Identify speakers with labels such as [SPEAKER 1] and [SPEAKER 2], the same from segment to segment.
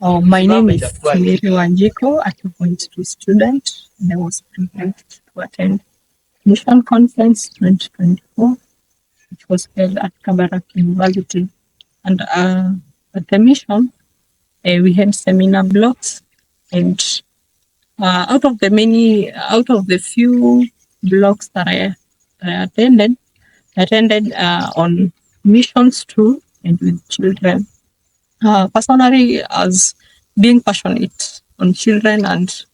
[SPEAKER 1] My name is Meru a 2.2 student, and I was privileged to attend Mission Conference 2024, which was held at Kabarak University. And at the mission, we had seminar blocks, and out of the few blocks that I attended on missions too, and with children. Personally, as being passionate on children and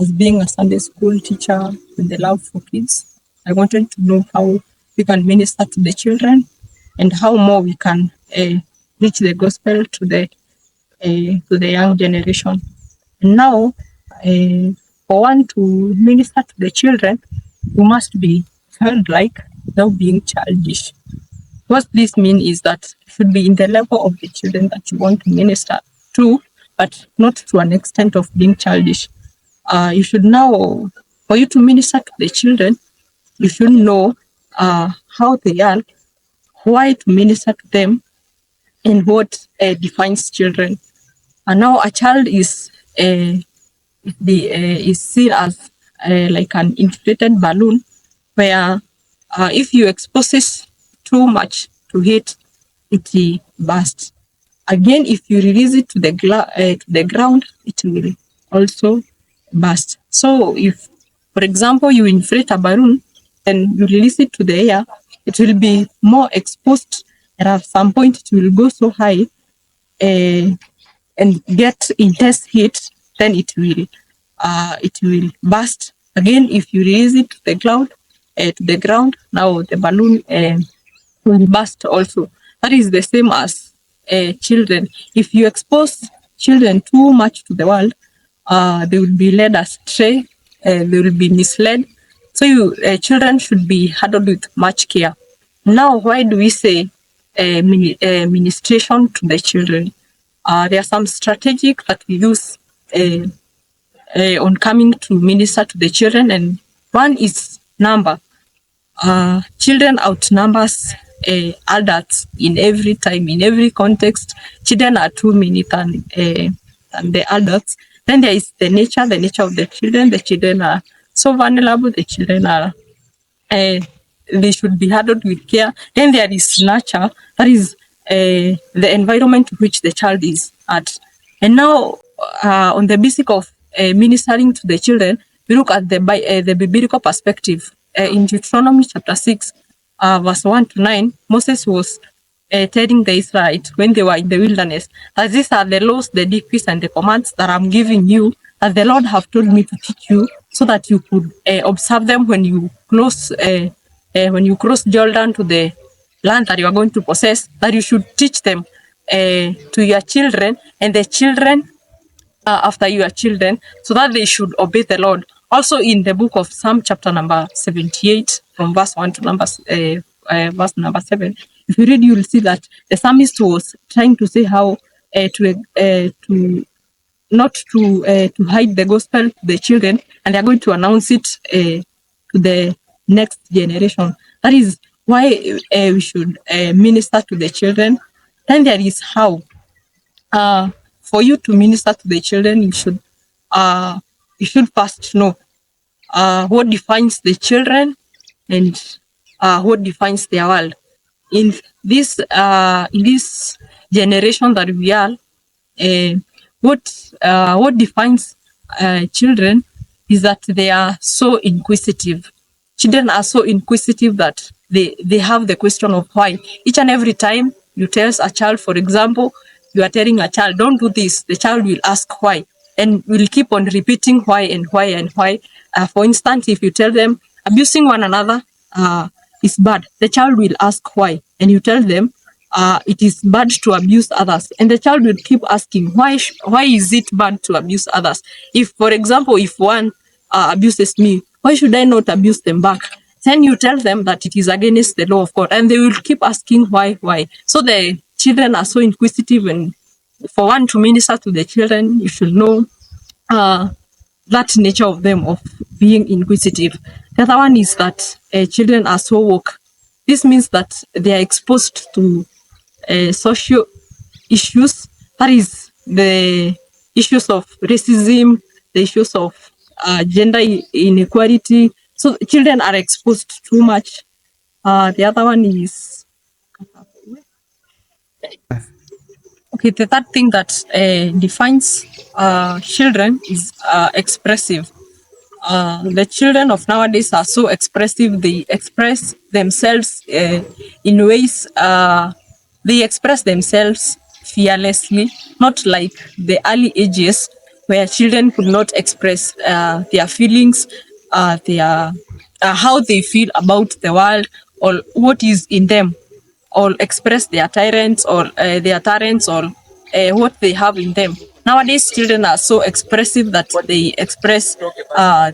[SPEAKER 1] as being a Sunday school teacher with the love for kids, I wanted to know how we can minister to the children and how more we can reach the gospel to the young generation. And now, for one to minister to the children, you must be childlike without being childish. What this means is that it should be in the level of the children that you want to minister to, but not to an extent of being childish. You should know, for you to minister to the children, you should know how they are, why to minister to them, and what defines children. And now a child is seen as like an inflated balloon, where if you expose it too much to heat, it bursts. Again, if you release it to the ground, it will also burst. So if, for example, you inflate a balloon and you release it to the air, it will be more exposed, and at some point it will go so high and get intense heat, then it will burst. Again, if you release it to the ground, now the balloon will burst also. That is the same as children. If you expose children too much to the world, they will be led astray, they will be misled. So children should be handled with much care. Now, why do we say ministration to the children? There are some strategic that we use on coming to minister to the children, and one is number. Children outnumbers adults in every time, in every context. Children are too many than the adults. Then there is the nature of the children. The children are so vulnerable. The children are they should be handled with care. Then there is nurture, that is the environment in which the child is at. And now, on the basic of ministering to the children, we look at the biblical perspective. In Deuteronomy chapter 6, verse 1 to 9, Moses was telling the Israelites when they were in the wilderness that these are the laws, the decrees, and the commands that I'm giving you, that the Lord have told me to teach you, so that you could observe them when you cross Jordan to the land that you are going to possess, that you should teach them to your children and the children after your children, so that they should obey the Lord. Also in the book of Psalm chapter number 78, from verse 1 to verse number 7, if you read, you will see that the psalmist was trying to say how to not to hide the gospel to the children, and they are going to announce it to the next generation. That is why we should minister to the children. Then there is how. For you to minister to the children, you should first know what defines the children and what defines their world. In this generation that we are, what defines children is that they are so inquisitive. Children are so inquisitive that they have the question of why. Each and every time you tell a child, for example, you are telling a child, don't do this, the child will ask why, and will keep on repeating why and why and why. For instance, if you tell them abusing one another is bad, the child will ask why, and you tell them it is bad to abuse others, and the child will keep asking why is it bad to abuse others? If, for example, if one abuses me, why should I not abuse them back? Then you tell them that it is against the law of God, and they will keep asking why. So the children are so inquisitive, and for one to minister to the children, you should know that nature of them of being inquisitive. The other one is that children are so woke. This means that they are exposed to social issues. That is the issues of racism, the issues of gender inequality. So children are exposed too much. The other one is okay. The third thing that defines children is expressive. The children of nowadays are so expressive. They express themselves in ways, they express themselves fearlessly, not like the early ages where children could not express their feelings, their how they feel about the world or what is in them, or express their talents or what they have in them. Nowadays, children are so expressive that they express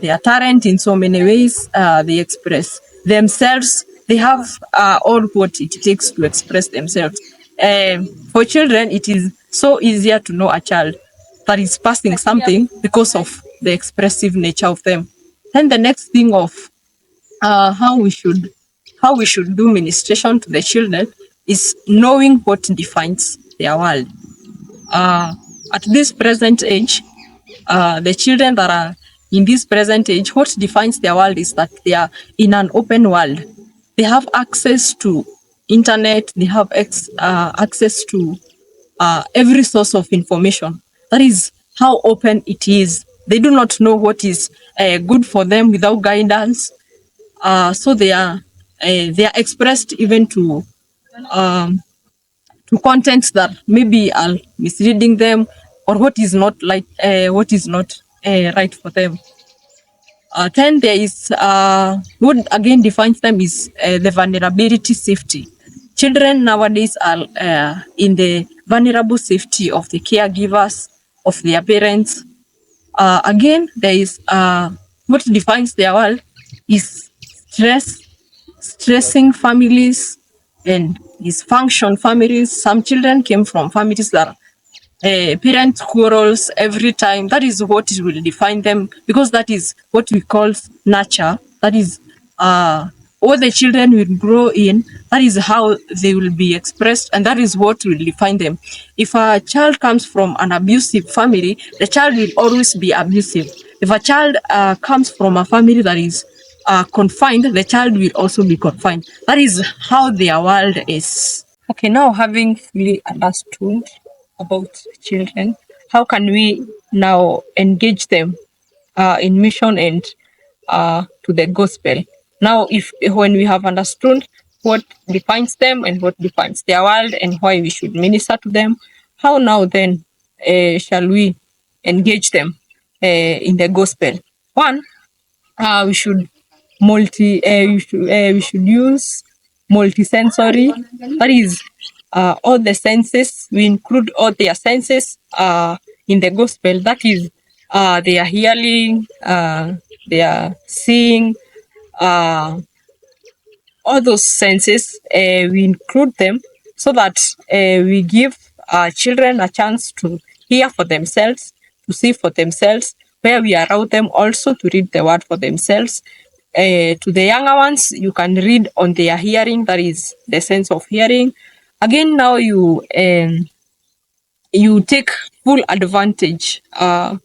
[SPEAKER 1] their talent in so many ways. They express themselves. They have all what it takes to express themselves. For children, it is so easier to know a child that is passing something because of the expressive nature of them. Then the next thing of uh, how we should how we should do ministration to the children is knowing what defines their world. Uh, at this present age, the children that are in this present age, what defines their world is that they are in an open world. They have access to internet. They have access to every source of information. That is how open it is. They do not know what is good for them without guidance. So they are expressed even um, to contents that maybe are misleading them or what is not right for them. Then there is what again defines them is the vulnerability safety. Children nowadays are in the vulnerable safety of the caregivers, of their parents. Again, there is what defines their world is stressing families and dysfunction families. Some children came from families that parent quarrels every time. That is what will define them, because that is what we call nurture. That is what the children will grow in. That is how they will be expressed, and that is what will define them. If a child comes from an abusive family, the child will always be abusive. If a child comes from a family that is confined, the child will also be confined. That is how their world is. Okay, now having fully understood about children, how can we now engage them in mission and to the gospel? Now, if when we have understood what defines them and what defines their world and why we should minister to them, how now then shall we engage them in the gospel? One, we should we should use multisensory. That is all the senses. We include all their senses in the gospel. That is their hearing, their seeing, uh, all those senses. We include them so that we give children a chance to hear for themselves, to see for themselves, where we allow them also to read the word for themselves. To the younger ones, you can read on their hearing, that is the sense of hearing. Again, now you take full advantage of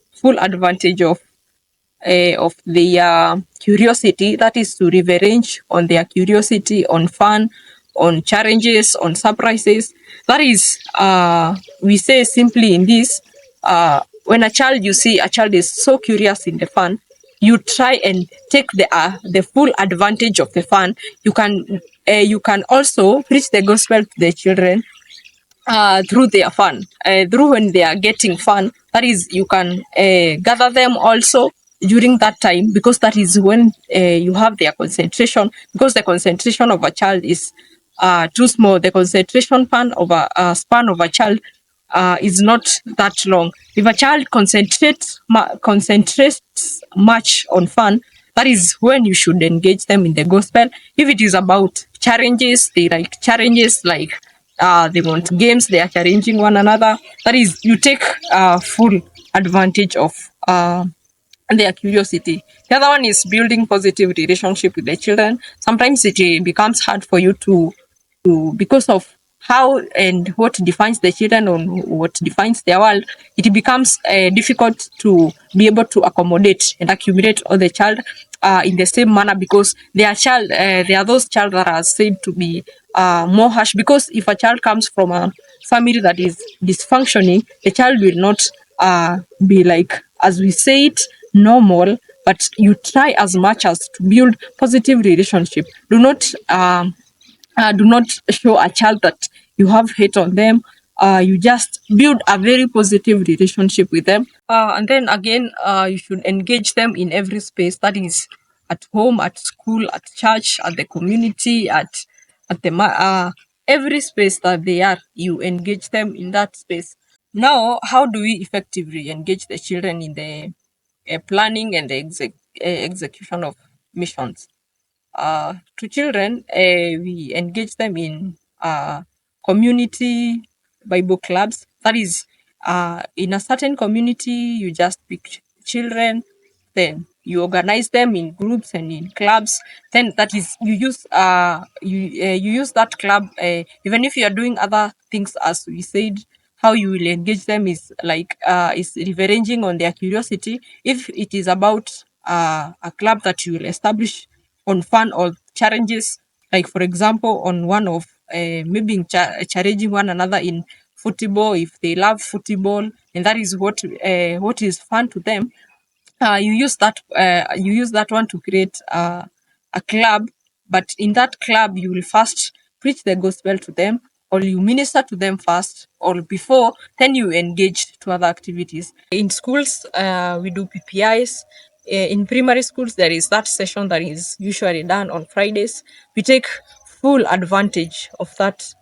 [SPEAKER 1] their curiosity, that is to revenge on their curiosity, on fun, on challenges, on surprises. That is, we say simply in this, when a child, you see a child is so curious in the fun, you try and take the full advantage of the fun. You can also preach the gospel to the children through their fun, through when they are getting fun. That is, you can gather them also during that time, because that is when you have their concentration, because the concentration of a child is too small. The concentration span of a child is not that long. If a child concentrates much on fun, that is when you should engage them in the gospel. If it is about challenges, they like challenges, like they want games, they are challenging one another. That is, you take full advantage of their curiosity. The other one is building positive relationship with the children. Sometimes it becomes hard for you to because of
[SPEAKER 2] how and what defines the children or what defines their world, it becomes difficult to be able to accommodate and accumulate all the child in the same manner, because they are those child that are said to be more harsh, because if a child comes from a family that is dysfunctioning, the child will not be like, as we say it, normal, but you try as much as to build positive relationship. Do not show a child that you have hate on them. You just build a very positive relationship with them. And then again, you should engage them in every space, that is at home, at school, at church, at the community, at the every space that they are, you engage them in that space. Now, how do we effectively engage the children in the planning and the execution of missions? To children, we engage them in community Bible clubs. That is, in a certain community, you just pick children, then you organize them in groups and in clubs. Then that is, you use that club, even if you are doing other things, as we said. How you will engage them is like is leveraging on their curiosity. If it is about a club that you will establish on fun or challenges, like for example on one of maybe challenging one another in football, if they love football and that is what is fun to them, you use that one to create a club. But in that club you will first preach the gospel to them, or you minister to them first, or before then you engage to other activities. In schools, we do PPIs. In primary schools, there is that session that is usually done on Fridays. We take full advantage of that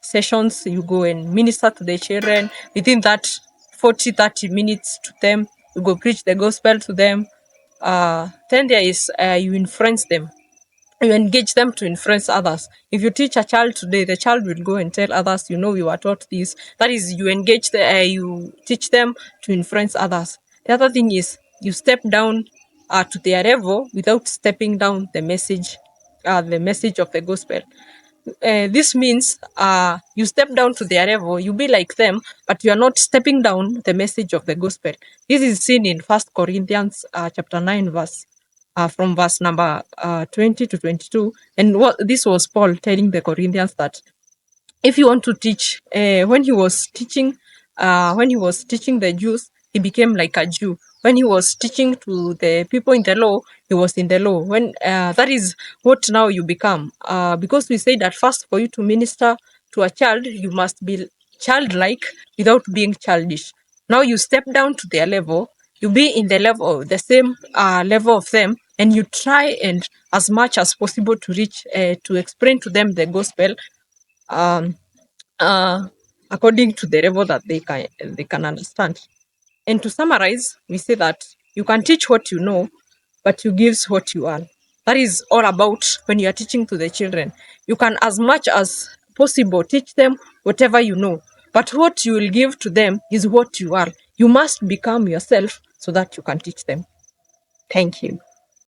[SPEAKER 2] sessions. You go and minister to the children within that 40-30 minutes to them. You go preach the gospel to them. Then there is you influence them, you engage them to influence others. If you teach a child today, the child will go and tell others, you were taught this. That is, you teach them to influence others. The other thing is you step down to their level without stepping down the message of the gospel. This means you step down to their level, you be like them, but you are not stepping down the message of the gospel. This is seen in 1 Corinthians chapter 9, from verse number 20 to 22. And this was Paul telling the Corinthians that if you want to teach, when he was teaching the Jews, he became like a Jew. When he was teaching to the people in the law, he was in the law. When that is what now you become, because we say that first, for you to minister to a child, you must be childlike without being childish. Now you step down to their level, you be in the same level of them, and you try and as much as possible to reach, to explain to them the gospel, um, uh, according to the level that they can understand. And to summarize, we say that you can teach what you know, but you give what you are. That is all about when you are teaching to the children. You can, as much as possible, teach them whatever you know, but what you will give to them is what you are. You must become yourself so that you can teach them. Thank you.